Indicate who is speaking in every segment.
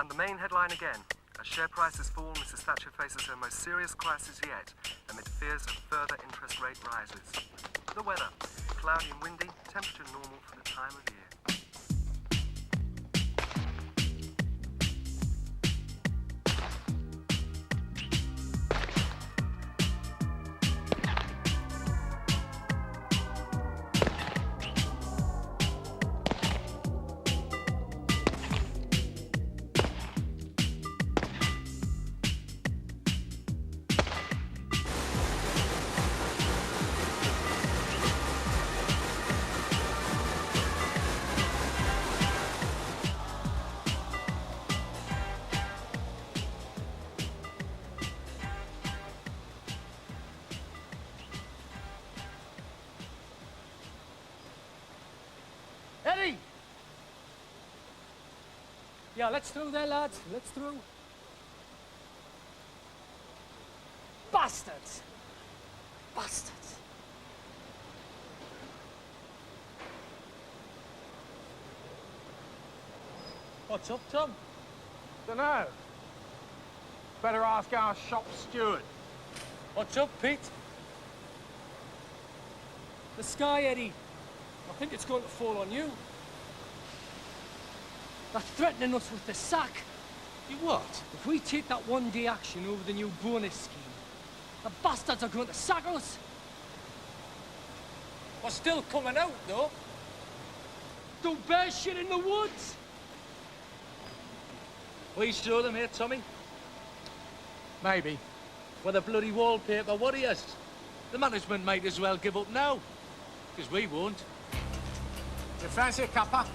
Speaker 1: And the main headline again. As share prices fall, Mrs. Thatcher faces her most serious crisis yet, amid fears of further interest rate rises. The weather, cloudy and windy, temperature normal for the time of year.
Speaker 2: Eddie! Yeah, let's through there, lads. Let's through. Bastards! Bastards! What's up, Tom?
Speaker 3: Dunno. Better ask our shop steward.
Speaker 2: What's up, Pete? The sky, Eddie. I think it's going to fall on you. They're threatening us with the sack.
Speaker 4: You what?
Speaker 2: If we take that one-day action over the new bonus scheme, the bastards are going to sack us.
Speaker 4: We're still coming out, though.
Speaker 2: Don't bear shit in the woods.
Speaker 4: We sure them here, Tommy?
Speaker 3: Maybe.
Speaker 4: We're the bloody wallpaper warriors. The management might as well give up now. Because we won't.
Speaker 3: You fancy a cuppa?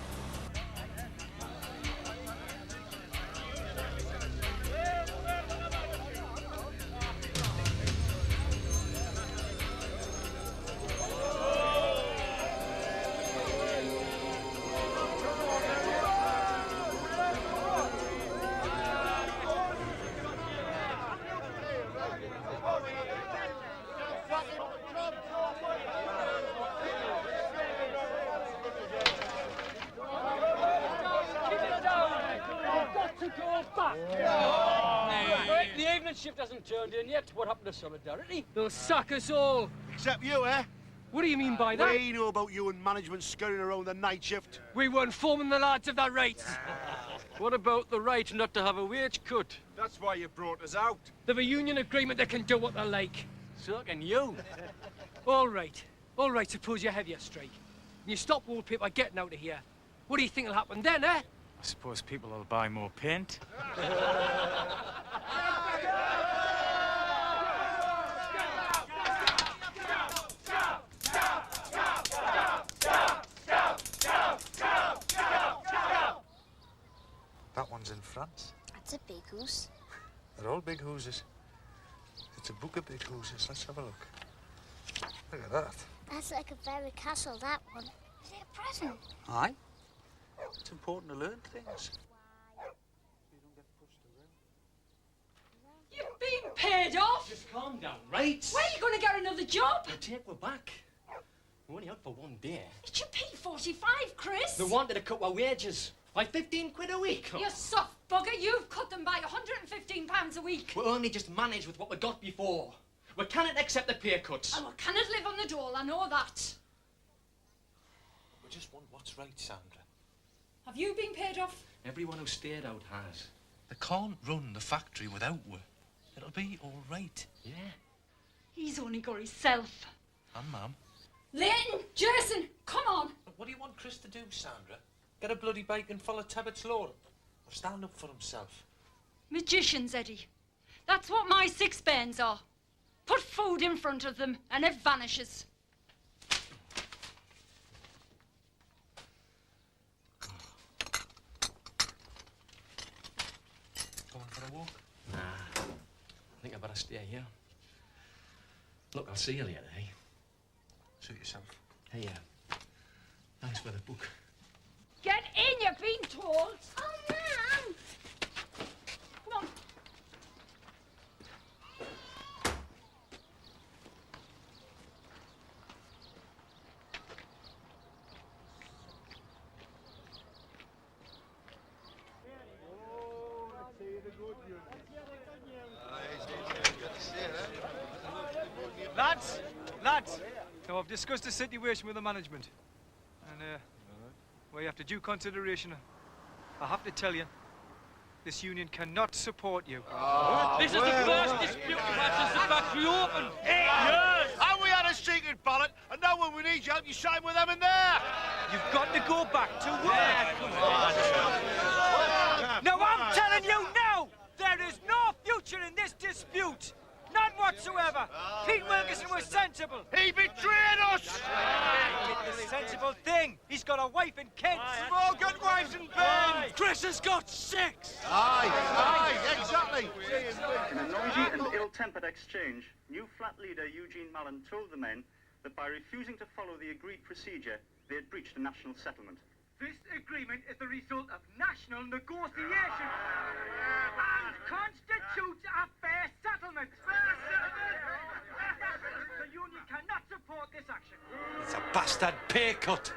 Speaker 2: The evening shift hasn't turned in yet. What happened to solidarity? They'll sack us all.
Speaker 5: Except you, eh?
Speaker 2: What do you mean by that?
Speaker 5: We know about you and management scurrying around the night shift.
Speaker 2: We were informing the lads of that rate.
Speaker 6: What about the right not to have a wage cut?
Speaker 5: That's why you brought us out.
Speaker 2: They've a union agreement they can do what they like.
Speaker 6: So can you.
Speaker 2: All right, suppose you have your strike. And you stop Wallpaper getting out of here. What do you think will happen then, eh?
Speaker 7: I suppose people will buy more paint.
Speaker 8: That one's in France.
Speaker 9: That's a big hoose.
Speaker 8: They're all big hooses. It's a book of big hooses. Let's have a look. Look at that.
Speaker 9: That's like a fairy castle, that one. Is it a present?
Speaker 8: Aye. It's important to learn things.
Speaker 10: You've been paid off?
Speaker 6: Just calm down, right?
Speaker 10: Where are you going to get another job?
Speaker 6: We'll take her back. We're only out for one day.
Speaker 10: It's your P45, Chris.
Speaker 6: They wanted to cut our wages by 15 quid a week.
Speaker 10: You soft bugger, you've cut them by £115 a week.
Speaker 6: We only just managed with what we got before. We cannot accept the pay cuts.
Speaker 10: And we cannot live on the dole, I know that.
Speaker 8: We just want what's right, Sandra.
Speaker 10: Have you been paid off?
Speaker 6: Everyone who stayed out has.
Speaker 8: They can't run the factory without work. It'll be all right.
Speaker 6: Yeah.
Speaker 10: He's only got himself.
Speaker 8: And Mum.
Speaker 10: Leighton, Jason, come on.
Speaker 8: What do you want Chris to do, Sandra? Get a bloody bike and follow Tabbitt's law? Or stand up for himself?
Speaker 10: Magicians, Eddie. That's what my sixpence are. Put food in front of them and it vanishes.
Speaker 8: Going for a walk?
Speaker 6: Nah. I think I better stay here. Look, I'll see you later, eh?
Speaker 8: Suit yourself.
Speaker 6: Hey, thanks for the book.
Speaker 10: Get in, you've been told. Oh, Mum. Come on.
Speaker 2: lads. Now, I've discussed the situation with the management. And, well, after due consideration, I have to tell you, this union cannot support you.
Speaker 4: This is the first dispute we've had since the factory opened. 8 years!
Speaker 5: And we had a secret ballot, and now when we need you help, you sign with them in there.
Speaker 2: You've got to go back to work. Now, I'm telling you now, there is no future in this dispute. None whatsoever. Pete Wilkinson was sensible.
Speaker 5: He betrayed us!
Speaker 2: He did the sensible thing. He's got a wife in Kent.
Speaker 5: We've all got wives in Bend.
Speaker 2: Chris has got 6.
Speaker 5: Aye, exactly.
Speaker 11: In a noisy and ill-tempered exchange, new flat leader Eugene Mallon told the men that by refusing to follow the agreed procedure, they had breached a national settlement.
Speaker 2: This agreement is the result of national negotiation and constitutes a fair settlement. The union cannot support this action.
Speaker 8: It's a bastard pay cut.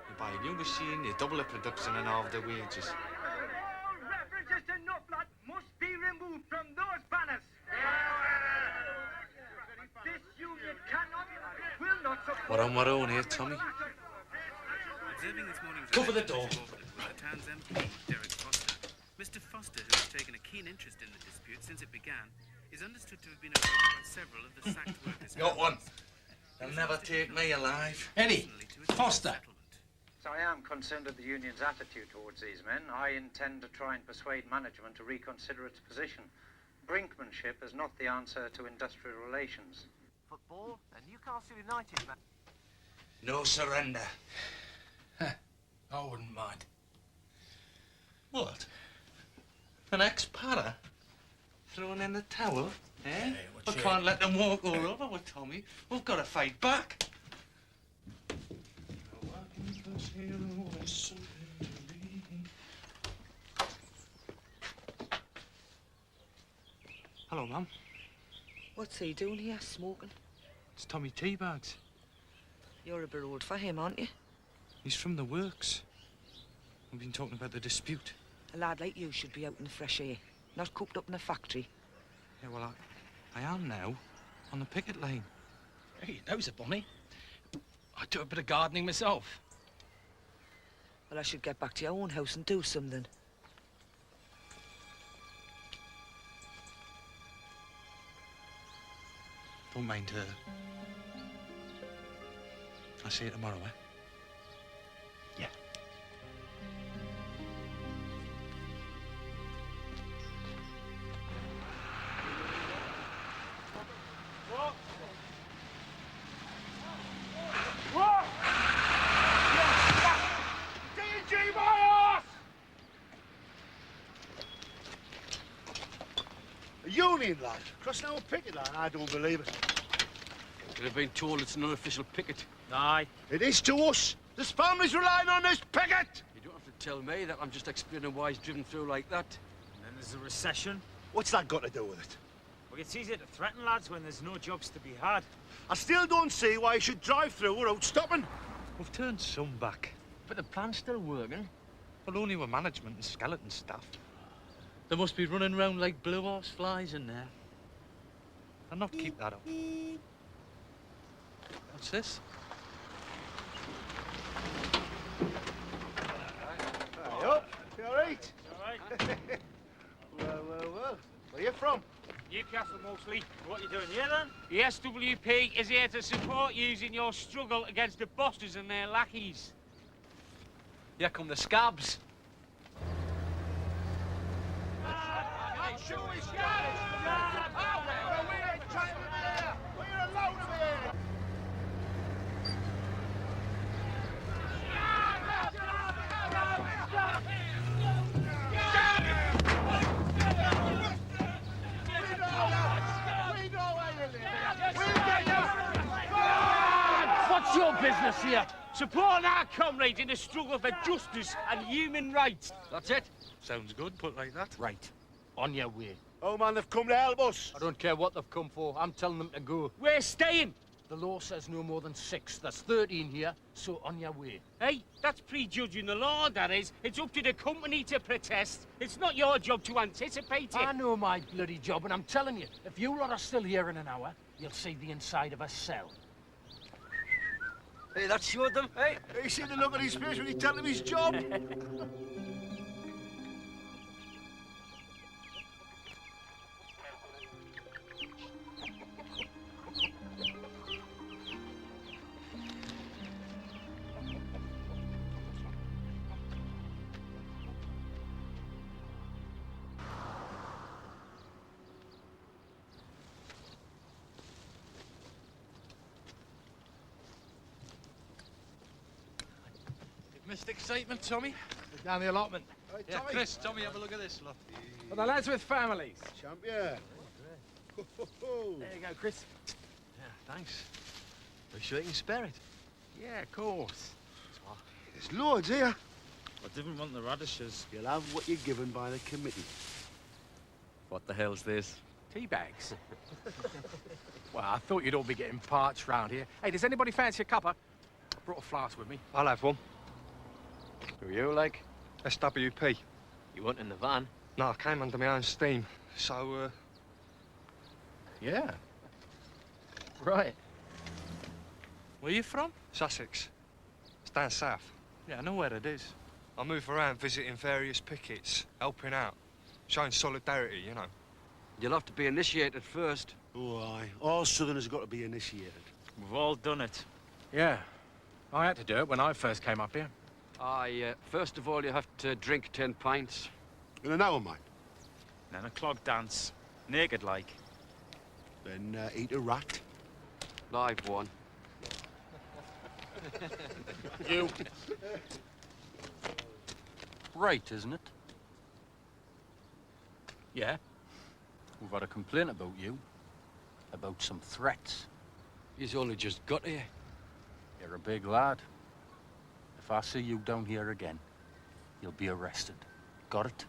Speaker 8: You buy a new machine, you double the production and halve the wages.
Speaker 2: All references to Nuflat must be removed from those banners. This union cannot and will not support...
Speaker 8: We're on our own here, Tommy.
Speaker 6: Cover the door.
Speaker 12: The town's MP, Derek Foster. Mr. Foster, who has taken a keen interest in the dispute since it began, is understood to have been approached by several of the sacked workers.
Speaker 8: Got one. They'll never take me alive.
Speaker 6: Eddie, Foster.
Speaker 13: I am concerned at the union's attitude towards these men. I intend to try and persuade management to reconsider its position. Brinkmanship is not the answer to industrial relations.
Speaker 1: Football and Newcastle United, man.
Speaker 8: No surrender.
Speaker 6: I wouldn't mind.
Speaker 8: What? An ex-para? Throwing in the towel? Eh? I can't let them walk all over with Tommy. We've got to fight back.
Speaker 7: Hello, Mum.
Speaker 14: What's he doing here, smoking?
Speaker 7: It's Tommy Teabags.
Speaker 14: You're a bit old for him, aren't you?
Speaker 7: He's from the works. We've been talking about the dispute.
Speaker 14: A lad like you should be out in the fresh air, not cooped up in a factory.
Speaker 7: Yeah, well, I am now, on the picket line.
Speaker 6: Hey, those are bonny. I do a bit of gardening myself.
Speaker 14: Well, I should get back to your own house and do something.
Speaker 7: Don't mind her. I'll see you tomorrow, eh?
Speaker 6: Yeah.
Speaker 5: What? DG my ass! A union lad crossing our picket line? I don't believe it.
Speaker 6: Could have been told it's an unofficial picket.
Speaker 3: Aye.
Speaker 5: It is to us. There's families relying on this picket.
Speaker 6: You don't have to tell me that. I'm just explaining why he's driven through like that.
Speaker 3: And then there's a recession.
Speaker 5: What's that got to do with it?
Speaker 3: Well, it's easier to threaten lads when there's no jobs to be had.
Speaker 5: I still don't see why you should drive through without stopping.
Speaker 7: We've turned some back.
Speaker 6: But the plan's still working.
Speaker 7: Well, only with management and skeleton staff.
Speaker 4: They must be running around like blue horse flies in there.
Speaker 7: I'll not keep that up. What's this?
Speaker 5: Hey up. You all right?
Speaker 3: All right.
Speaker 5: Well. Where you from?
Speaker 3: Newcastle mostly. What are you doing here then? The SWP is here to support you in your struggle against the bosses and their lackeys.
Speaker 6: Here come the scabs.
Speaker 3: What's your business here? Supporting our comrades in the struggle for justice and human rights.
Speaker 6: That's it.
Speaker 7: Sounds good, put like that.
Speaker 3: Right. On your way.
Speaker 5: Oh, man, they've come to help us.
Speaker 2: I don't care what they've come for. I'm telling them to go.
Speaker 3: We're staying.
Speaker 2: The law says no more than 6. There's 13 here, so on your way.
Speaker 3: Hey, that's prejudging the law, that is. It's up to the company to protest. It's not your job to anticipate it.
Speaker 2: I know my bloody job, and I'm telling you, if you lot are still here in an hour, you'll see the inside of a cell.
Speaker 15: Hey, that showed them, hey?
Speaker 5: You see the look on his face when he told him his job?
Speaker 8: Missed excitement, Tommy?
Speaker 2: Down the allotment.
Speaker 5: Hey,
Speaker 8: Yeah,
Speaker 5: Tommy.
Speaker 8: Chris, Tommy, have a look at this, look.
Speaker 2: For the lads with families.
Speaker 5: Champion.
Speaker 2: There you go, Chris.
Speaker 15: Yeah, thanks. Are you sure you can spare it?
Speaker 2: Yeah, of course.
Speaker 5: There's loads here.
Speaker 16: I didn't want the radishes.
Speaker 5: You'll have what you're given by the committee.
Speaker 15: What the hell's this?
Speaker 2: Tea bags. Well, I thought you'd all be getting parched round here. Hey, does anybody fancy a cuppa? I brought a flask with me.
Speaker 17: I'll have one.
Speaker 15: Who are you, like?
Speaker 17: SWP.
Speaker 15: You weren't in the van?
Speaker 17: No, I came under my own steam. So,
Speaker 2: Yeah. Right.
Speaker 8: Where you from?
Speaker 17: Sussex. It's down south.
Speaker 8: Yeah, I know where it is.
Speaker 17: I move around visiting various pickets, helping out, showing solidarity, you know.
Speaker 15: You'll have to be initiated first.
Speaker 5: Oh, aye. All Southerners have got to be initiated.
Speaker 16: We've all done it.
Speaker 2: Yeah. I had to do it when I first came up here.
Speaker 15: First of all, you have to drink 10 pints.
Speaker 5: In an hour, mate.
Speaker 16: Then a clog dance. Naked like.
Speaker 5: Then eat a rat.
Speaker 15: Live one.
Speaker 7: You. Right, isn't it?
Speaker 2: Yeah.
Speaker 7: We've had a complaint about you. About some threats.
Speaker 15: He's only just got here.
Speaker 7: You're a big lad. If I see you down here again, you'll be arrested. Got it?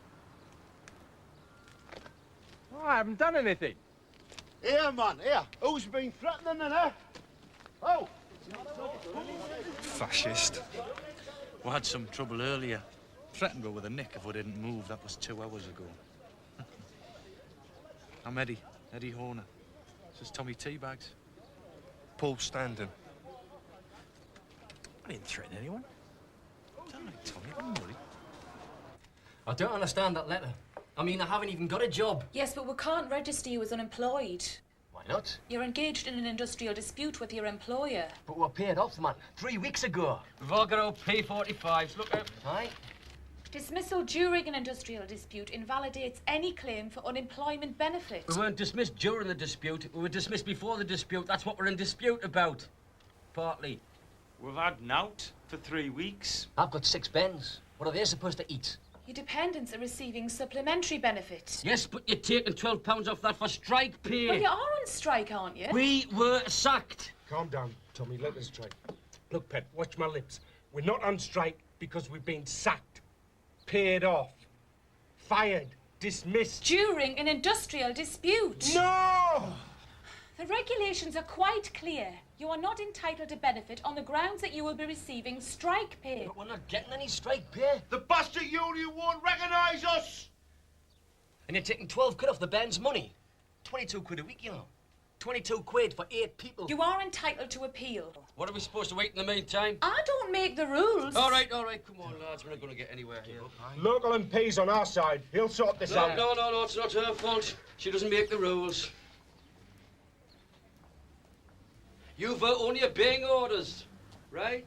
Speaker 2: Oh, I haven't done anything.
Speaker 5: Here, man, here. Who's been threatening then, eh? Oh!
Speaker 17: Fascist.
Speaker 8: We had some trouble earlier. Threatened her with a nick if we didn't move. That was 2 hours ago. I'm Eddie. Eddie Horner. This is Tommy Teabags.
Speaker 17: Paul Standen.
Speaker 2: I didn't threaten anyone.
Speaker 8: Don't like Tommy, don't worry.
Speaker 6: I don't understand that letter. I mean, I haven't even got a job.
Speaker 18: Yes, but we can't register you as unemployed.
Speaker 6: Why not?
Speaker 18: You're engaged in an industrial dispute with your employer.
Speaker 6: But we're paid off, man. 3 weeks ago. We've all got our P45s. Look out. Aye.
Speaker 18: Dismissal during an industrial dispute invalidates any claim for unemployment benefit.
Speaker 6: We weren't dismissed during the dispute. We were dismissed before the dispute. That's what we're in dispute about. Partly.
Speaker 16: We've had nout for 3 weeks.
Speaker 6: I've got 6 bens. What are they supposed to eat?
Speaker 18: Your dependents are receiving supplementary benefits.
Speaker 6: Yes, but you're taking £12 off that for strike pay.
Speaker 18: Well, you are on strike, aren't you?
Speaker 6: We were sacked.
Speaker 19: Calm down, Tommy. Let us strike. Look, Pet, watch my lips. We're not on strike because we've been sacked, paid off, fired, dismissed.
Speaker 18: During an industrial dispute.
Speaker 19: No!
Speaker 18: The regulations are quite clear. You are not entitled to benefit on the grounds that you will be receiving strike pay.
Speaker 6: But we're not getting any strike pay.
Speaker 5: The bastard union won't recognise us!
Speaker 6: And you're taking 12 quid off the band's money. 22 quid a week, you know. 22 quid for 8 people.
Speaker 18: You are entitled to appeal.
Speaker 6: What are we supposed to wait in the meantime?
Speaker 18: I don't make the rules.
Speaker 6: All right, come on, lads. We're not going to get anywhere here.
Speaker 19: Local MP's on our side. He'll sort this out.
Speaker 6: No, it's not her fault. She doesn't make the rules. You've only obeying orders, right?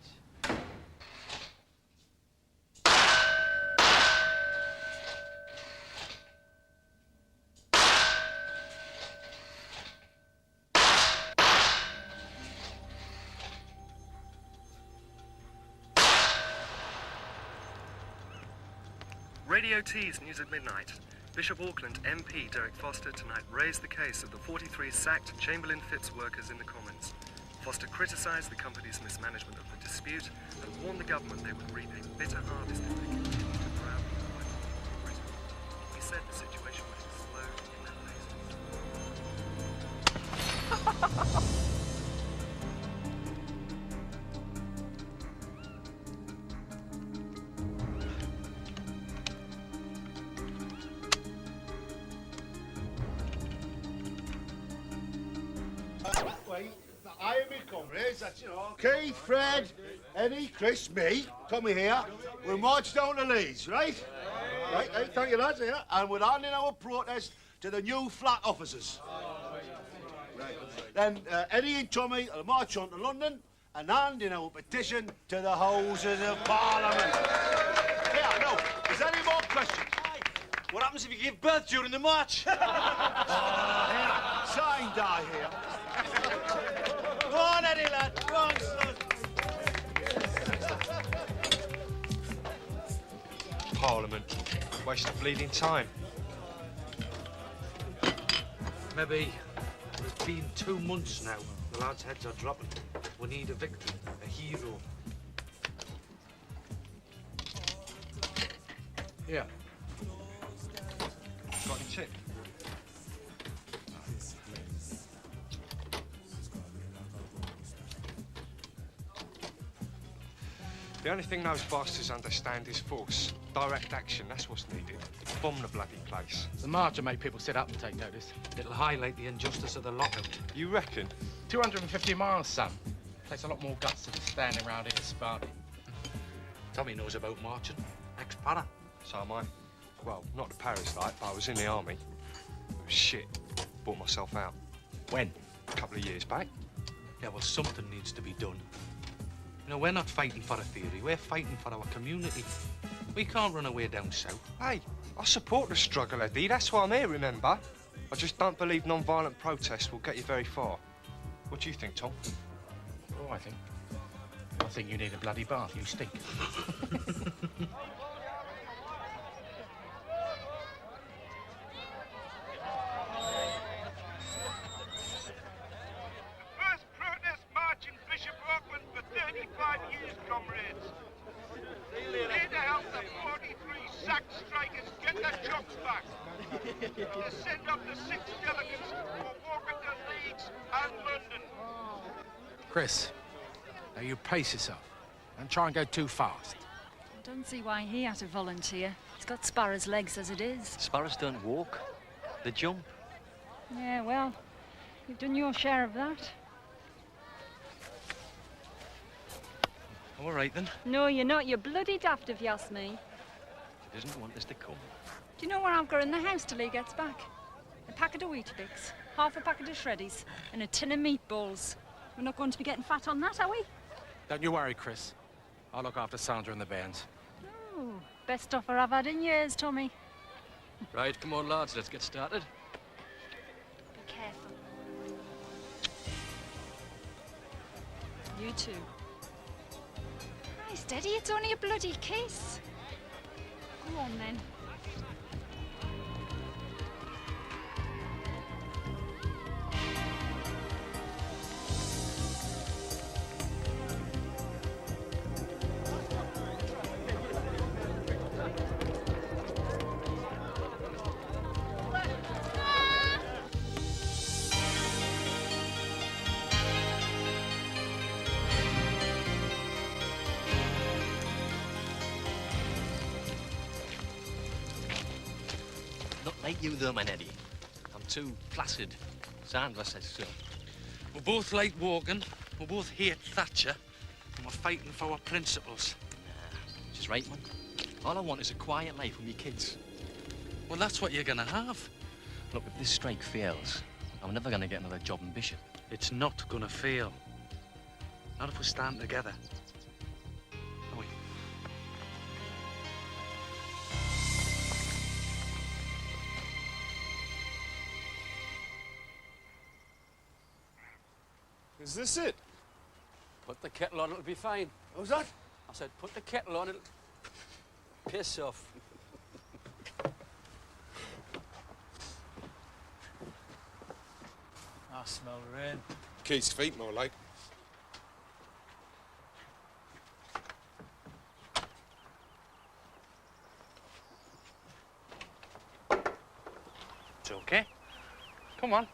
Speaker 1: Radio T's News at Midnight. Bishop Auckland MP Derek Foster tonight raised the case of the 43 sacked Chamberlain Phipps workers in the Commons. Foster criticised the company's mismanagement of the dispute and warned the government they would reap a bitter harvest if they continued to drown the working people in Britain. He said the situation would explode in their faces.
Speaker 5: I and my comrades, that's, you know, Keith, Fred, Eddie, Chris, me, Tommy here, we'll march down to Leeds, right? Right, thank you, lads, yeah. And we're handing our protest to the new flat officers. Right. Then Eddie and Tommy will march on to London and hand in our petition to the Houses of Parliament. Yeah, no, is there any more questions?
Speaker 20: What happens if you give birth during the march?
Speaker 5: Here, sign die here.
Speaker 20: Go on, Eddie, lad. Go on, son.
Speaker 17: Parliament. Waste of bleeding time.
Speaker 8: Maybe it's been 2 months now. The lads' heads are dropping. We need a victim, a hero. Here.
Speaker 17: Got any tip? The only thing those bastards understand is force. Direct action, that's what's needed. Bomb the bloody place.
Speaker 7: The march will make people sit up and take notice.
Speaker 8: It'll highlight the injustice of the lockout.
Speaker 17: You reckon?
Speaker 7: 250 miles, son. Takes a lot more guts than standing around here sparking.
Speaker 8: Tommy knows about marching. Ex-para.
Speaker 17: So am I. Well, not the Paris like, but I was in the army. It was shit. Bought myself out.
Speaker 7: When?
Speaker 17: A couple of years back.
Speaker 8: Yeah, well, something needs to be done. You know, we're not fighting for a theory. We're fighting for our community. We can't run away down south.
Speaker 17: Hey, I support the struggle, Eddie. That's why I'm here, remember? I just don't believe non-violent protest will get you very far. What do you think, Tom?
Speaker 7: Oh, I think you need a bloody bath. You stink.
Speaker 21: First protest march in Bishop Auckland for 35 years, comrades. Here to help the 43 sack strikers get their jobs back. To send up the 6 delegates for walking to Leeds and London.
Speaker 7: Chris, now you pace yourself. Don't try and go too fast.
Speaker 10: I don't see why he had to volunteer. He's got Sparrow's legs as it is.
Speaker 6: Sparrows don't walk, they jump.
Speaker 10: Yeah, well, you've done your share of that.
Speaker 8: All right, then.
Speaker 10: No, you're not. You're bloody daft if you ask me.
Speaker 6: He doesn't want us to come.
Speaker 10: Do you know what I've got in the house till he gets back? A packet of Weetabix, half a packet of Shreddies, and a tin of meatballs. We're not going to be getting fat on that, are we?
Speaker 7: Don't you worry, Chris. I'll look after Sandra and the bands.
Speaker 10: Oh, best offer I've had in years, Tommy.
Speaker 15: Right, come on, lads, let's get started.
Speaker 10: Be careful. You too. Christ, Eddie, it's only a bloody kiss. Go on, then.
Speaker 6: Not like you, though, man, Eddie. I'm too placid. Sandra says so.
Speaker 8: We're both like walking. We both hate Thatcher. And we're fighting for our principles.
Speaker 6: Nah, she's right, man. All I want is a quiet life with me kids.
Speaker 8: Well, that's what you're gonna have.
Speaker 6: Look, if this strike fails, I'm never gonna get another job in Bishop.
Speaker 8: It's not gonna fail. Not if we stand together. Are we?
Speaker 17: Is this it?
Speaker 15: Put the kettle on, it'll be fine.
Speaker 5: What was that?
Speaker 15: I said, put the kettle on, it'll... Piss off.
Speaker 2: I smell rain.
Speaker 17: Keith's feet, more like.
Speaker 8: It's okay. Come on.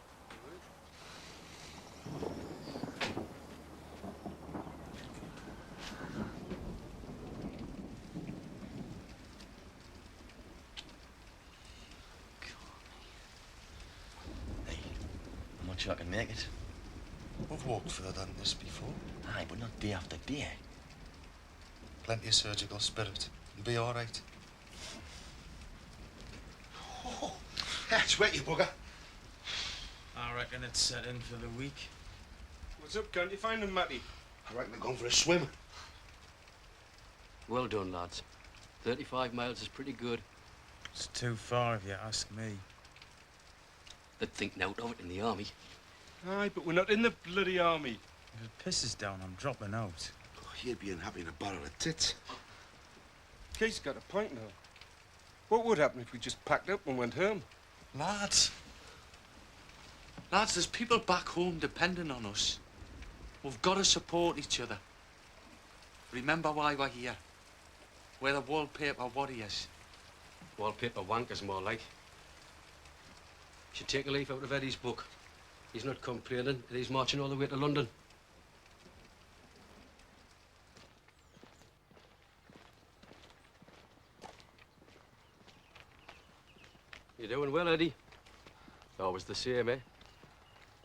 Speaker 6: I'm not sure I can make it.
Speaker 9: We've walked further than this before.
Speaker 22: Aye, but not day after day.
Speaker 9: Plenty of surgical spirit. You'll be all right.
Speaker 5: Oh, it's wet, you bugger.
Speaker 16: I reckon it's set in for the week.
Speaker 17: What's up? Can't you find them, Matty?
Speaker 5: I reckon they're going for a swim.
Speaker 15: Well done, lads. 35 miles is pretty good.
Speaker 16: It's too far if you ask me.
Speaker 15: They'd think nought of it in the army.
Speaker 17: Aye, but we're not in the bloody army.
Speaker 16: If it pisses down, I'm dropping out.
Speaker 5: Oh, you'd be unhappy in a barrel of tits.
Speaker 17: Keith's got a point now. What would happen if we just packed up and went home?
Speaker 8: Lads, there's people back home depending on us. We've got to support each other. Remember why we're here. We're the Wallpaper warriors.
Speaker 15: Wallpaper wankers, more like. Should take a leaf out of Eddie's book. He's not complaining that he's marching all the way to London. You're doing well, Eddie. Always the same, eh?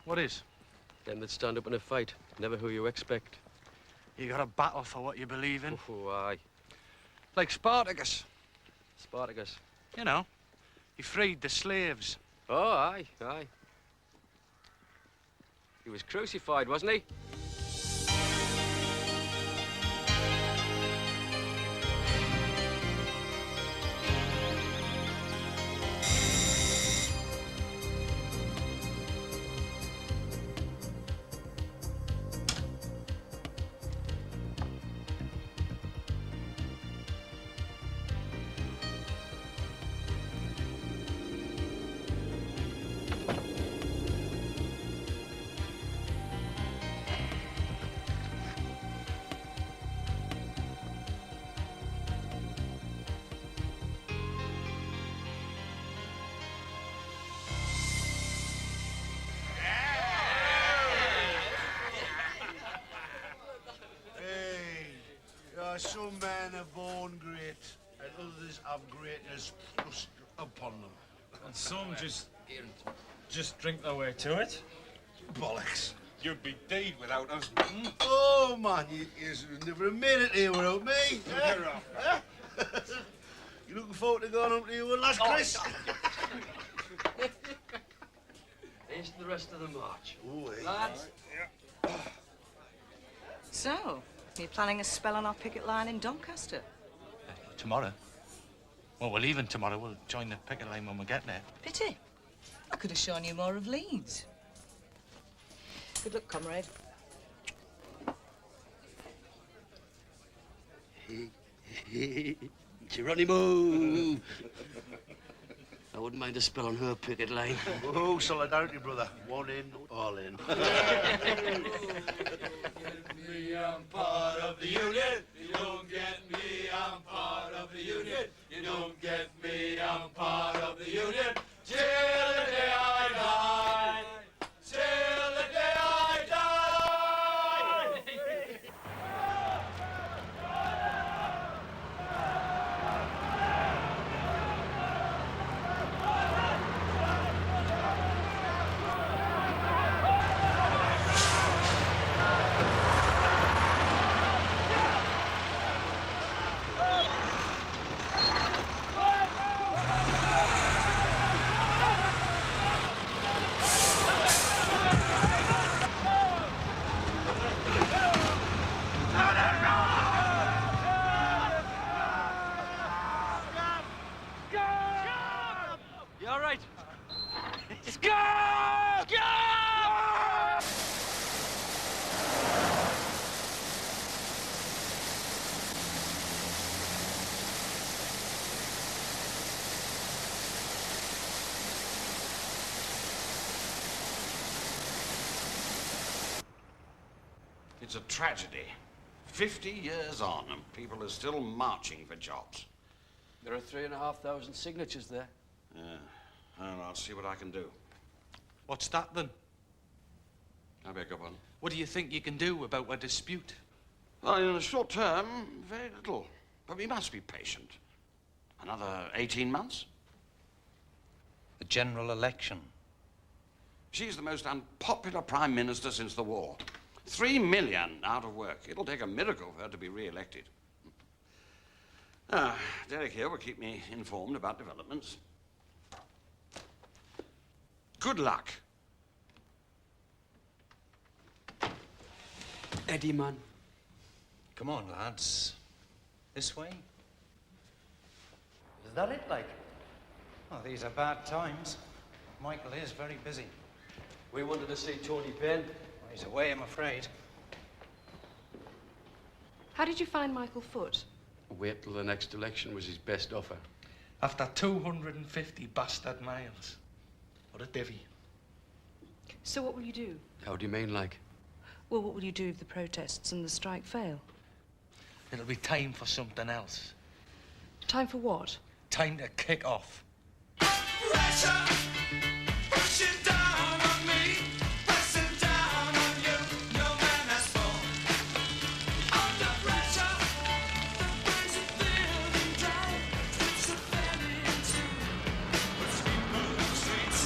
Speaker 8: What is?
Speaker 15: Them that stand up in a fight, never who you expect.
Speaker 8: You got to battle for what you believe in.
Speaker 15: Oh, aye.
Speaker 8: Like Spartacus.
Speaker 15: Spartacus.
Speaker 8: You know, he freed the slaves.
Speaker 15: Oh, aye, aye. He was crucified, wasn't he?
Speaker 5: Some men are born great, and others have greatness thrust upon them.
Speaker 16: And some just drink their way to it.
Speaker 5: Bollocks.
Speaker 17: You'd be dead without us.
Speaker 5: Oh, man, you never have made it here without me. You looking forward to going up to your last Chris?
Speaker 15: Here's the rest of the march.
Speaker 5: Ooh,
Speaker 15: lads.
Speaker 14: So, you're planning a spell on our picket line in Doncaster?
Speaker 8: Tomorrow? Well, we're leaving tomorrow. We'll join the picket line when we get there.
Speaker 14: Pity. I could have shown you more of Leeds. Good luck, comrade.
Speaker 15: Geronimo! I wouldn't mind a spell on her picket line.
Speaker 5: Oh, solidarity, brother. One in, all in.
Speaker 20: Me, I'm part of the union. You don't get me, I'm part of the union. You don't get me, I'm part of the union. Till the day I die. Till the day I die.
Speaker 2: You all right?
Speaker 23: It's a tragedy. 50 years on and people are still marching for jobs.
Speaker 15: There are 3,500 signatures there.
Speaker 23: Yeah, and I'll see what I can do.
Speaker 8: What's that, then?
Speaker 23: I beg your pardon?
Speaker 8: What do you think you can do about a dispute?
Speaker 23: Well, in the short term, very little. But we must be patient. Another 18 months?
Speaker 13: The general election.
Speaker 23: She's the most unpopular Prime Minister since the war. 3 million out of work. It'll take a miracle for her to be re-elected. Derek here will keep me informed about developments. Good luck.
Speaker 4: Eddie, man.
Speaker 11: Come on, lads. This way.
Speaker 4: Is that it, like?
Speaker 11: Oh, these are bad times. Michael is very busy.
Speaker 4: We wanted to see Tony Payne.
Speaker 11: Well, he's away, I'm afraid.
Speaker 12: How did you find Michael Foot?
Speaker 15: Wait till the next election was his best offer.
Speaker 8: After 250 bastard miles. What a divvy.
Speaker 12: So what will you do?
Speaker 15: How do you mean, like?
Speaker 12: Well, what will you do if the protests and the strike fail?
Speaker 8: It'll be time for something else.
Speaker 12: Time for what?
Speaker 8: Time to kick off.
Speaker 20: Pressure, pushing down on me, pressing down on you. No man has fallen under pressure. The brings it feeling down, strips the family in two. Puts people in the streets.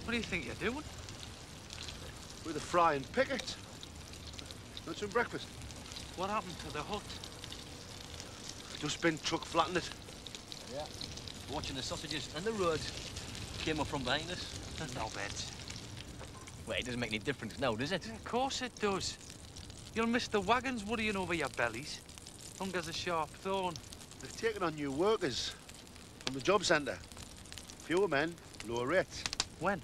Speaker 8: What do you think you're doing?
Speaker 5: With a frying picket. Want some breakfast?
Speaker 8: What happened to the hut?
Speaker 5: Just been truck flattened it.
Speaker 6: Yeah. Watching the sausages and the road came up from behind us.
Speaker 8: No beds.
Speaker 6: Well, it doesn't make any difference now, does it?
Speaker 8: Yeah, of course it does. You'll miss the wagons worrying over your bellies. Hunger's a sharp thorn.
Speaker 5: They've taken on new workers from the job centre. Fewer men, lower rates.
Speaker 8: When?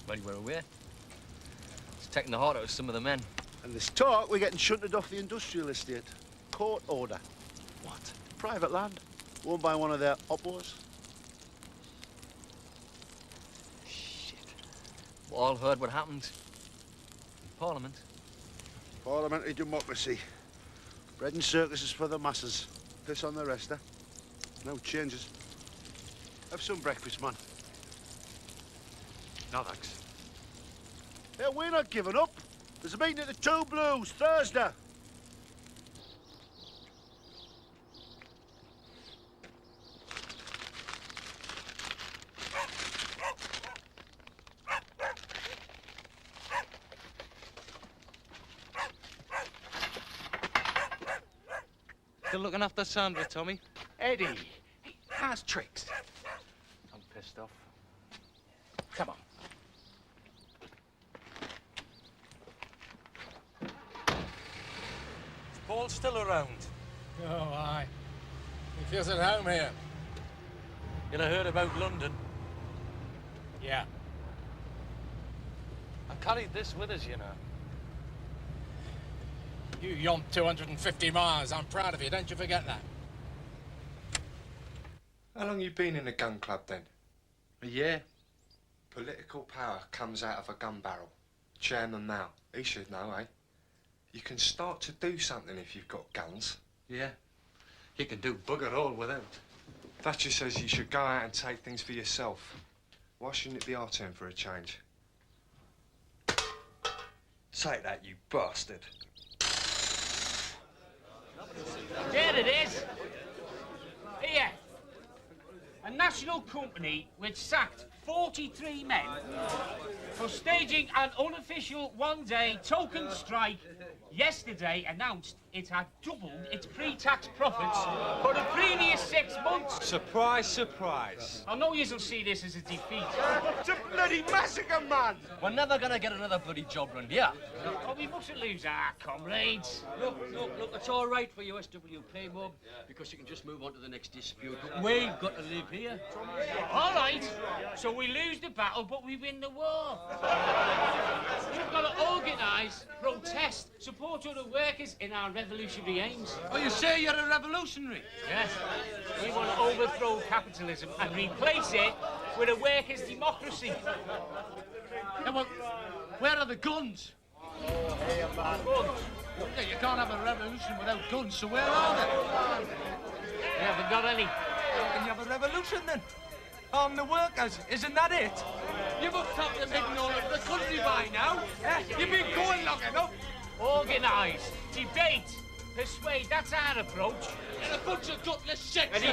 Speaker 6: Well, we're aware. It's taking the heart out of some of the men.
Speaker 5: And there's talk we're getting shunted off the industrial estate. Court order.
Speaker 6: What?
Speaker 5: Private land, owned by one of their oppos.
Speaker 6: Shit. We all heard what happened in Parliament.
Speaker 5: Parliamentary democracy. Bread and circuses for the masses. Piss on the rest, eh? No changes. Have some breakfast, man.
Speaker 8: No, thanks.
Speaker 5: Yeah, we're not giving up. There's a meeting at the Two Blues Thursday.
Speaker 8: Still looking after Sandra, Tommy?
Speaker 7: Eddie, hey, how's tricks?
Speaker 8: I'm pissed off.
Speaker 7: Come on.
Speaker 8: Is Paul still around?
Speaker 19: Oh, aye. He feels at home here.
Speaker 8: You know, heard about London?
Speaker 19: Yeah.
Speaker 8: I carried this with us, you know.
Speaker 19: You yomped 250 miles. I'm proud of you. Don't you forget that.
Speaker 17: How long you been in the gun club, then?
Speaker 8: A year.
Speaker 17: Political power comes out of a gun barrel. Chairman now. He should know, eh? You can start to do something if you've got guns.
Speaker 8: Yeah. You can do bugger all without.
Speaker 17: Thatcher says you should go out and take things for yourself. Why shouldn't it be our turn for a change? Say that, you bastard.
Speaker 3: There it is. Here. A national company which sacked 43 men for staging an unofficial one-day token strike yesterday announced it had doubled its pre-tax profits for the previous 6 months.
Speaker 5: Surprise, surprise.
Speaker 3: I know you'll see this as a defeat.
Speaker 5: It's a bloody massacre, man!
Speaker 6: We're never gonna get another bloody job run, yeah?
Speaker 3: Oh, we mustn't lose our comrades.
Speaker 15: Look, it's all right for you, SWP, Mum, because you can just move on to the next dispute. But we've got to live here.
Speaker 3: All right, so we lose the battle, but we win the war. We've got to organise, protest, support other workers in our revolutionary aims.
Speaker 8: Oh, you say you're a revolutionary?
Speaker 3: Yes. We want to overthrow capitalism and replace it with a workers' democracy.
Speaker 8: Yeah, well, where are the guns?
Speaker 3: Guns?
Speaker 8: Yeah, you can't have a revolution without guns, so where are they?
Speaker 3: We haven't got any.
Speaker 8: How can you have a revolution, then? Arm the workers, isn't that it? You must have them hidden all over the country by now. Eh? You've been going long enough.
Speaker 3: Organise, debate, persuade, that's our approach.
Speaker 8: And a bunch of gutless shit.
Speaker 3: Eddie!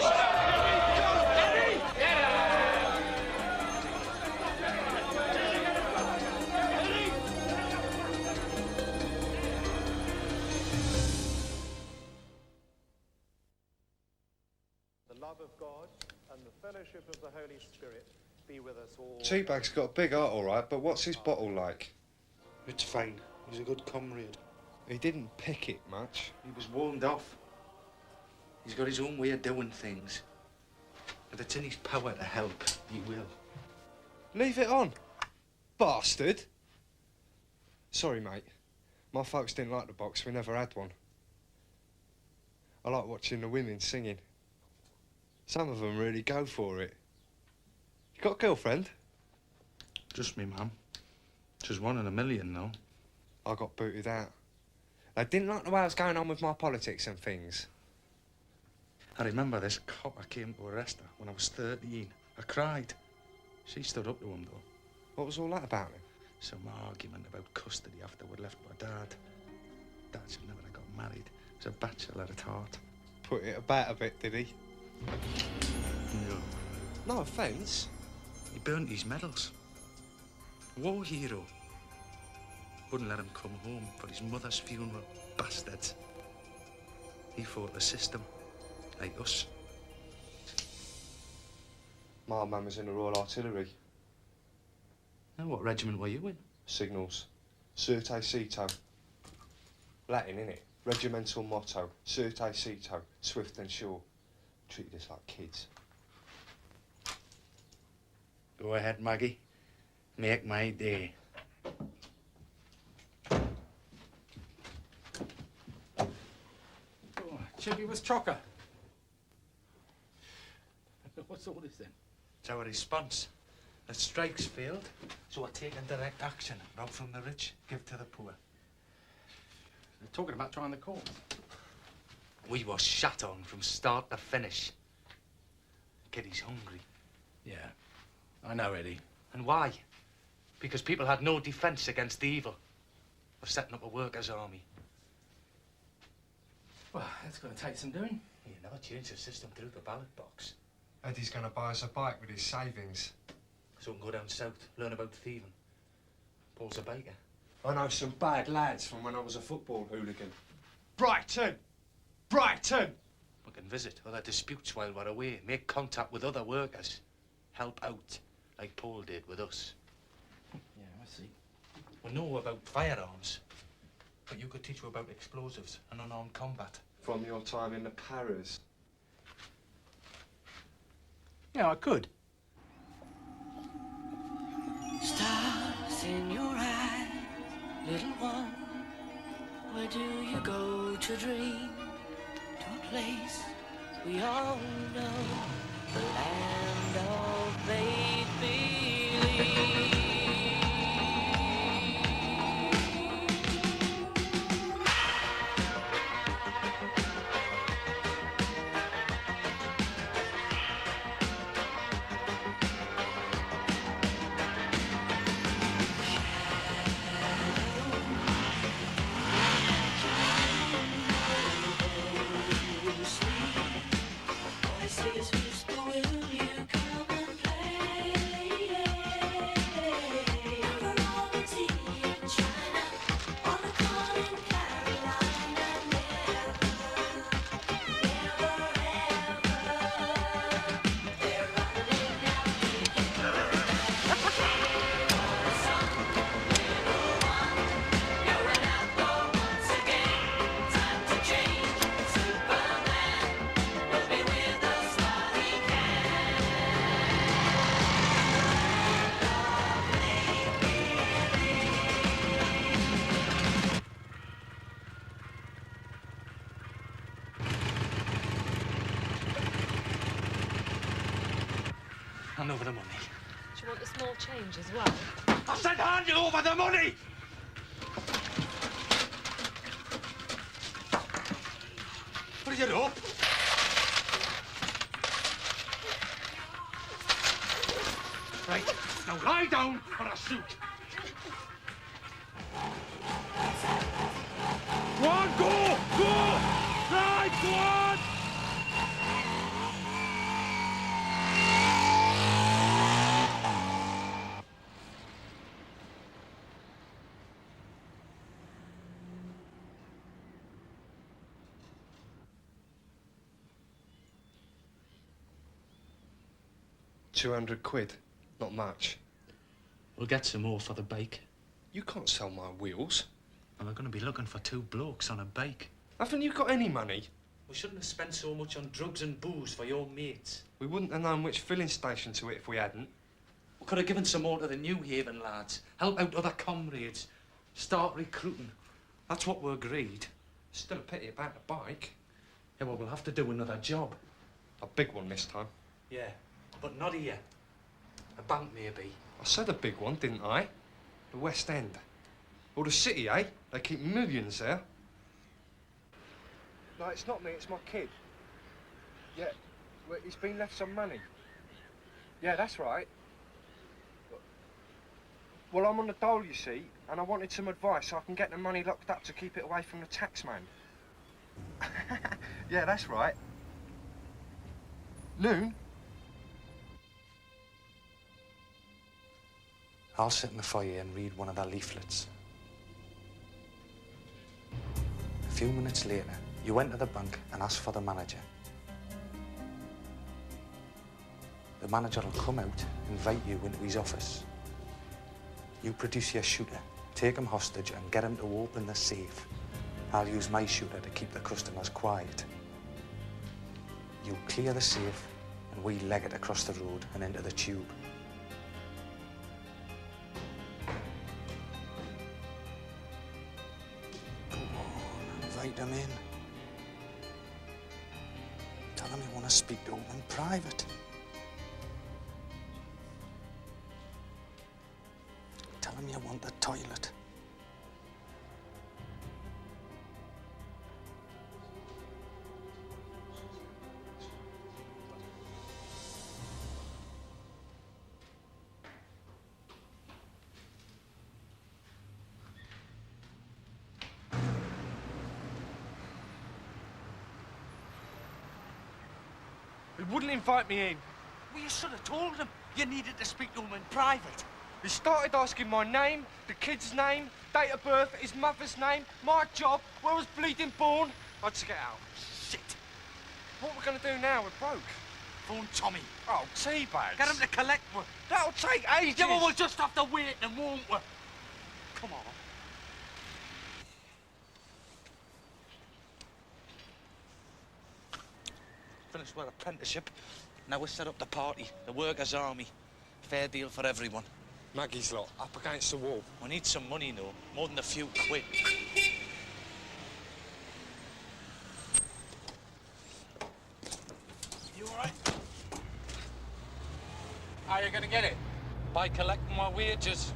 Speaker 1: The love of God and the fellowship of the Holy Spirit be with us all.
Speaker 17: Teabag's got a big heart, all right, but what's his bottle like?
Speaker 9: It's fine. He's a good comrade.
Speaker 17: He didn't pick it much.
Speaker 9: He was warned off. He's got his own way of doing things. If it's in his power to help, he will.
Speaker 17: Leave it on. Bastard. Sorry, mate. My folks didn't like the box. We never had one. I like watching the women singing. Some of them really go for it. You got a girlfriend?
Speaker 9: Just me, ma'am. She's 1 in a million, though.
Speaker 17: I got booted out. They didn't like the way I was going on with my politics and things.
Speaker 9: I remember this copper came to arrest her when I was 13. I cried. She stood up to him, though.
Speaker 17: What was all that about then?
Speaker 9: Some argument about custody after we'd left my dad. Dad should never have got married. He was a bachelor at heart.
Speaker 17: Put it about a bit, did he?
Speaker 9: No.
Speaker 17: No offence.
Speaker 9: He burnt his medals. War hero. Wouldn't let him come home for his mother's funeral. Bastards. He fought the system. Like us.
Speaker 17: My mum was in the Royal Artillery.
Speaker 9: Now, what regiment were you in?
Speaker 17: Signals. Certe Cito. Latin, innit? Regimental motto. Certe Cito. Swift and sure. Treated us like kids.
Speaker 9: Go ahead, Maggie. Make my day.
Speaker 7: Oh, Chippy was chocker. What's all this then?
Speaker 9: It's our response. The strike's failed, so we're taking direct action. Rob from the rich, give to the poor.
Speaker 7: They're talking about trying the court.
Speaker 9: We were shot on from start to finish. Kitty's hungry.
Speaker 7: Yeah, I know, Eddie.
Speaker 9: And why? Because people had no defence against the evil of setting up a workers' army.
Speaker 7: Well, that's going to take some doing.
Speaker 9: You never change the system through the ballot box.
Speaker 17: Eddie's going to buy us a bike with his savings.
Speaker 9: So we can go down south, learn about thieving. Paul's a baker.
Speaker 17: I know some bad lads from when I was a football hooligan.
Speaker 5: Brighton! Brighton!
Speaker 9: We can visit other disputes while we're away, make contact with other workers, help out, like Paul did with us.
Speaker 7: Yeah, I see.
Speaker 9: We know about firearms, but you could teach you about explosives and unarmed combat.
Speaker 17: From your time in the Paras.
Speaker 7: Yeah, I could.
Speaker 18: Stars in your eyes, little one. Where do you go to dream? To a place we all know, the land of make-believe. Voices whisper will
Speaker 9: Hand over the money.
Speaker 12: Do you want the small change as well?
Speaker 9: I said hand over the money! Hurry it up! Right, now lie down or I'll shoot. Go on, go! Go! Right, go on!
Speaker 17: £200, not much.
Speaker 9: We'll get some more for the bake.
Speaker 17: You can't sell my wheels.
Speaker 9: And we're going to be looking for 2 blokes on a bake.
Speaker 17: Haven't you got any money?
Speaker 9: We shouldn't have spent so much on drugs and booze for your mates.
Speaker 17: We wouldn't have known which filling station to hit if we hadn't.
Speaker 9: We could have given some more to the New Haven lads, help out other comrades, start recruiting. That's what we agreed.
Speaker 17: Still a pity about the bike.
Speaker 9: Yeah, well, we'll have to do another job.
Speaker 17: A big one this time.
Speaker 9: Yeah, but not here. A bank, maybe.
Speaker 17: I said a big one, didn't I? The West End. Or the city, eh? They keep millions there. No, it's not me, it's my kid. Yeah, well, he's been left some money. Yeah, that's right. Well, I'm on the dole, you see, and I wanted some advice so I can get the money locked up to keep it away from the taxman. Yeah, that's right. Noon?
Speaker 9: I'll sit in the foyer and read one of their leaflets. A few minutes later, you enter the bank and ask for the manager. The manager will come out, invite you into his office. You produce your shooter, take him hostage and get him to open the safe. I'll use my shooter to keep the customers quiet. You clear the safe and we leg it across the road and into the tube. Come on, invite him in. Tell him you want to speak to him in private. Tell him you want the toilet.
Speaker 17: He wouldn't invite me in.
Speaker 9: Well, you should have told him you needed to speak to him in private.
Speaker 17: He started asking my name, the kid's name, date of birth, his mother's name, my job, where I was bleeding born. I had to get out.
Speaker 9: Shit.
Speaker 17: What are we going to do now? We're broke.
Speaker 9: Phone Tommy.
Speaker 17: Oh, teabags.
Speaker 9: Get him to collect one.
Speaker 17: That'll take ages.
Speaker 9: Yeah, well, we'll just have to wait and won't we? Come on. Finished our apprenticeship. Now we set up the party, the workers' army. Fair deal for everyone.
Speaker 17: Maggie's lot, up against the wall.
Speaker 9: We need some money, though. More than a few quid.
Speaker 20: You all right? How are you going to get it?
Speaker 9: By collecting my wages.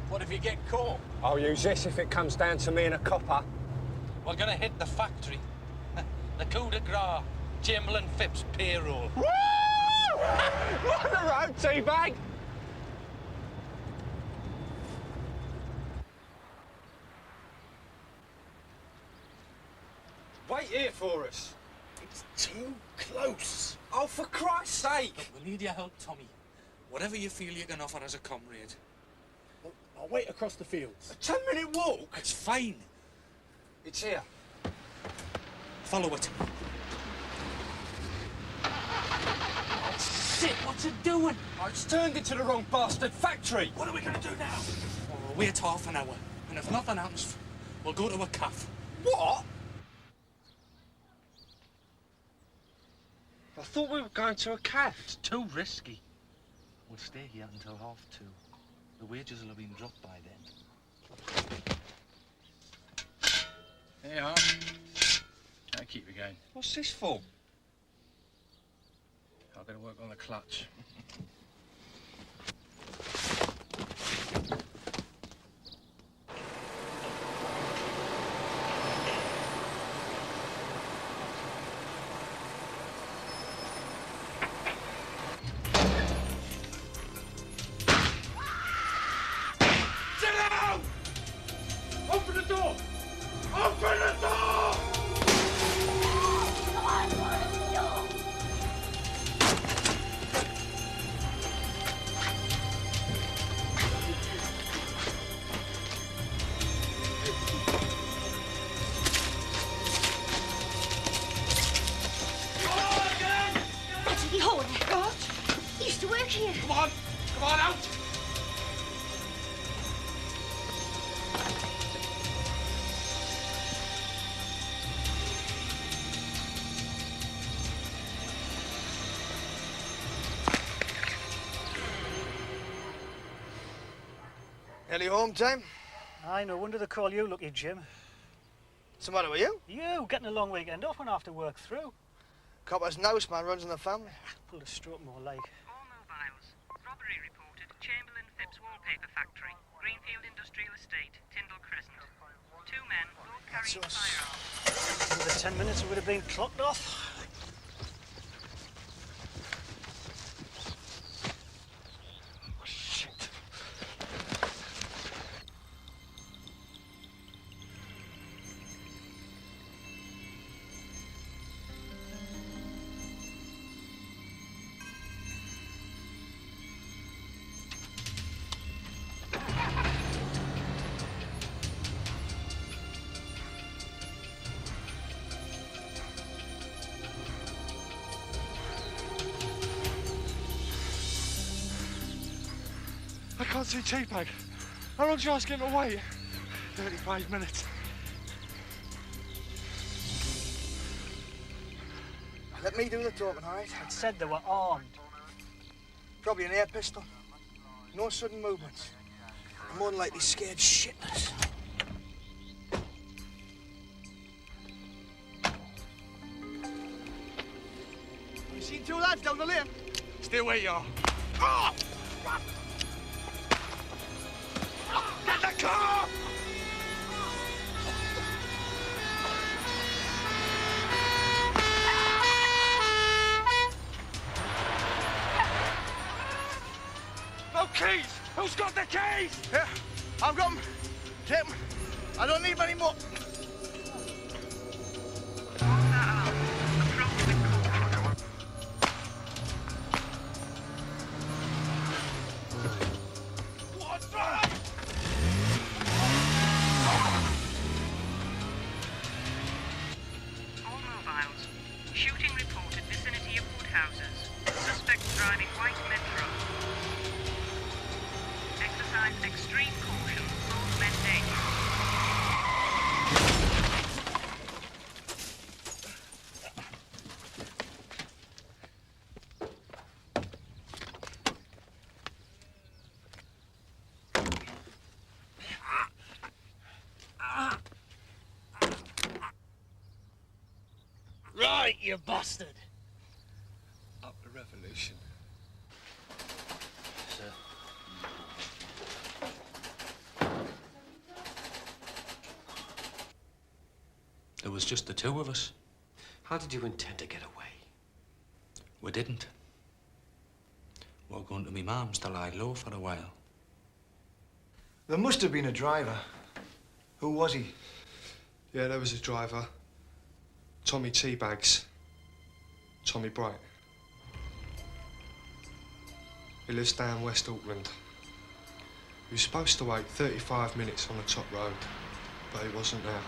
Speaker 20: What if you get caught?
Speaker 17: I'll use this if it comes down to me and a copper.
Speaker 9: We're gonna hit the factory. The coup de grace. Jimble and Phipps payroll.
Speaker 17: Woo! On the road, teabag! Wait here for us.
Speaker 20: It's too close.
Speaker 17: Oh, for Christ's sake!
Speaker 9: Look, we need your help, Tommy. Whatever you feel you can offer as a comrade.
Speaker 20: I'll wait across the fields.
Speaker 17: A 10-minute walk?
Speaker 9: It's fine.
Speaker 17: It's here.
Speaker 9: Follow it.
Speaker 20: Oh, shit, what's it doing?
Speaker 17: Oh, it's turned into the wrong bastard factory.
Speaker 20: What are we going to do now?
Speaker 9: Well, we'll wait half an hour. And if nothing happens, we'll go to a cafe.
Speaker 17: What? I thought we were going to a cafe.
Speaker 9: It's too risky. We'll stay here until 2:30. The wages will have been dropped by then.
Speaker 16: There you are. That'll keep you going.
Speaker 17: What's this for?
Speaker 9: I'll get to work on the clutch.
Speaker 10: Nearly home time?
Speaker 21: Aye, no wonder they call you Lucky Jim.
Speaker 10: What's the matter with you?
Speaker 21: You, getting a long weekend off when I have to work through.
Speaker 10: Copper's nouse man runs in the family.
Speaker 21: Pulled a stroke more like.
Speaker 22: All mobiles. Robbery reported. Chamberlain Phipps Wallpaper Factory. Greenfield Industrial Estate. Tyndall Crescent. 2 men, both carrying firearms.
Speaker 21: Another 10 minutes and we'd have been clocked off.
Speaker 17: I can't see T-Bag. How long do you ask him to wait? 35 minutes.
Speaker 10: Let me do the talking, all right?
Speaker 21: It said they were armed.
Speaker 10: Probably an air pistol. No sudden movements. I'm more than likely scared shitless. You seen 2 lads down the lane?
Speaker 17: Stay where you are.
Speaker 10: Oh!
Speaker 17: Get the car!
Speaker 10: No keys! Who's got the keys? Here, I've got them. Take them. I don't need many more.
Speaker 22: All mobiles. Shooting reported vicinity of Woodhouses. Suspect driving white Metro. Exercise extreme caution. Both men dangerous.
Speaker 21: Right, you bastard.
Speaker 17: Up the revolution.
Speaker 15: Sir.
Speaker 9: There was just the 2 of us.
Speaker 15: How did you intend to get away?
Speaker 9: We didn't. We were going to me mum's to lie low for a while.
Speaker 10: There must have been a driver. Who was he?
Speaker 17: Yeah, there was a driver. Tommy Teabags. Tommy Bright. He lives down West Auckland. He was supposed to wait 35 minutes on the top road, but he wasn't there.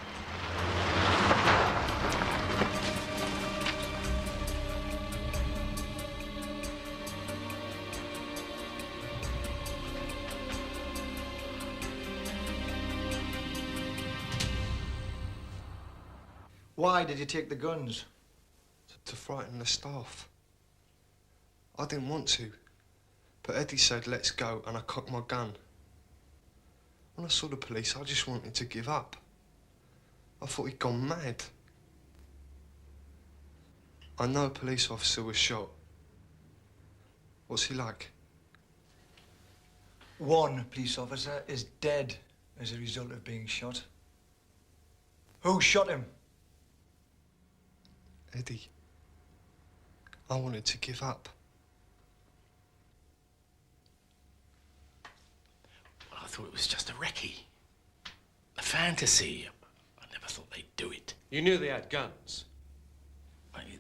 Speaker 10: Why did you take the guns?
Speaker 17: To frighten the staff. I didn't want to, but Eddie said, let's go, and I cocked my gun. When I saw the police, I just wanted to give up. I thought he'd gone mad. I know a police officer was shot, What's he like?
Speaker 2: One police officer is dead as a result of being shot. Who shot him?
Speaker 17: Eddie. I wanted to give up.
Speaker 13: Well, I thought it was just a recce. A fantasy. I never thought they'd do it.
Speaker 4: You knew they had guns?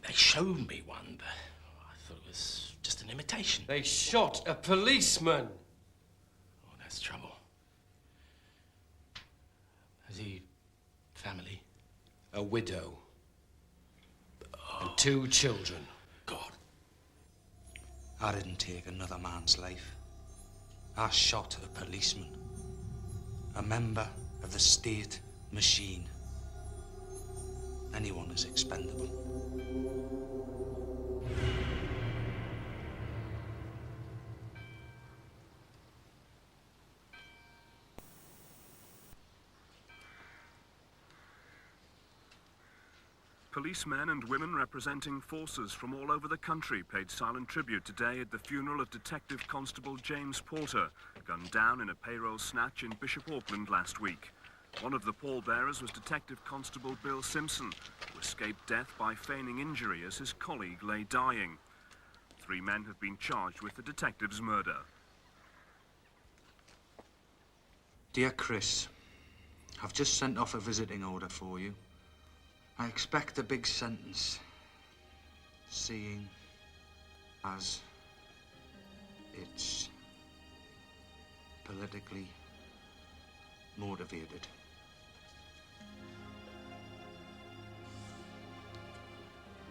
Speaker 13: They showed me one, but I thought it was just an imitation.
Speaker 4: They shot a policeman.
Speaker 13: Oh, that's trouble. Has he family?
Speaker 4: A widow. And 2 children.
Speaker 13: God.
Speaker 9: I didn't take another man's life. I shot a policeman. A member of the state machine. Anyone is expendable.
Speaker 14: Policemen and women representing forces from all over the country paid silent tribute today at the funeral of Detective Constable James Porter, gunned down in a payroll snatch in Bishop Auckland last week. One of the pallbearers was Detective Constable Bill Simpson, who escaped death by feigning injury as his colleague lay dying. 3 men have been charged with the detective's murder.
Speaker 9: Dear Chris, I've just sent off a visiting order for you. I expect a big sentence. Seeing as it's politically motivated.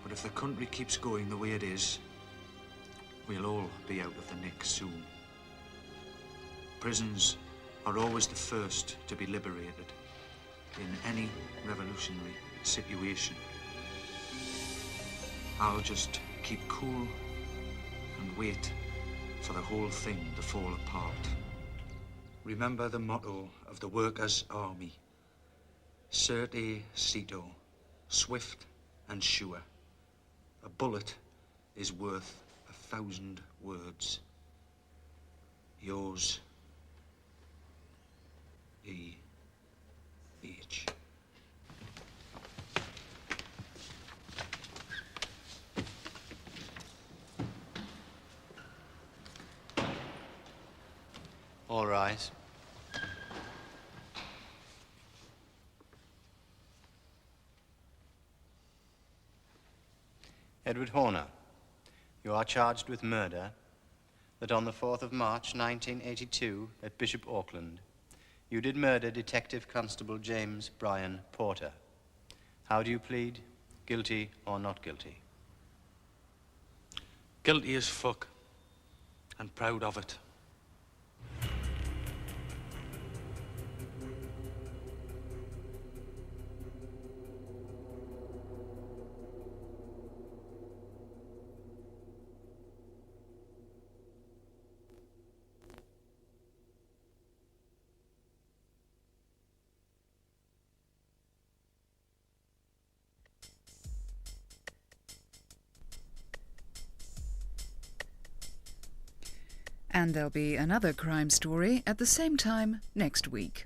Speaker 9: But if the country keeps going the way it is, we'll all be out of the nick soon. Prisons are always the first to be liberated in any revolutionary situation. I'll just keep cool and wait for the whole thing to fall apart. Remember the motto of the Workers' Army. Certe cito, swift and sure. A bullet is worth 1,000 words. Yours, E.H.
Speaker 24: All rise. Edward Horner, you are charged with murder, that on the 4th of March, 1982, at Bishop Auckland, you did murder Detective Constable James Brian Porter. How do you plead? Guilty or not guilty?
Speaker 9: Guilty as fuck, and proud of it.
Speaker 25: And there'll be another crime story at the same time next week.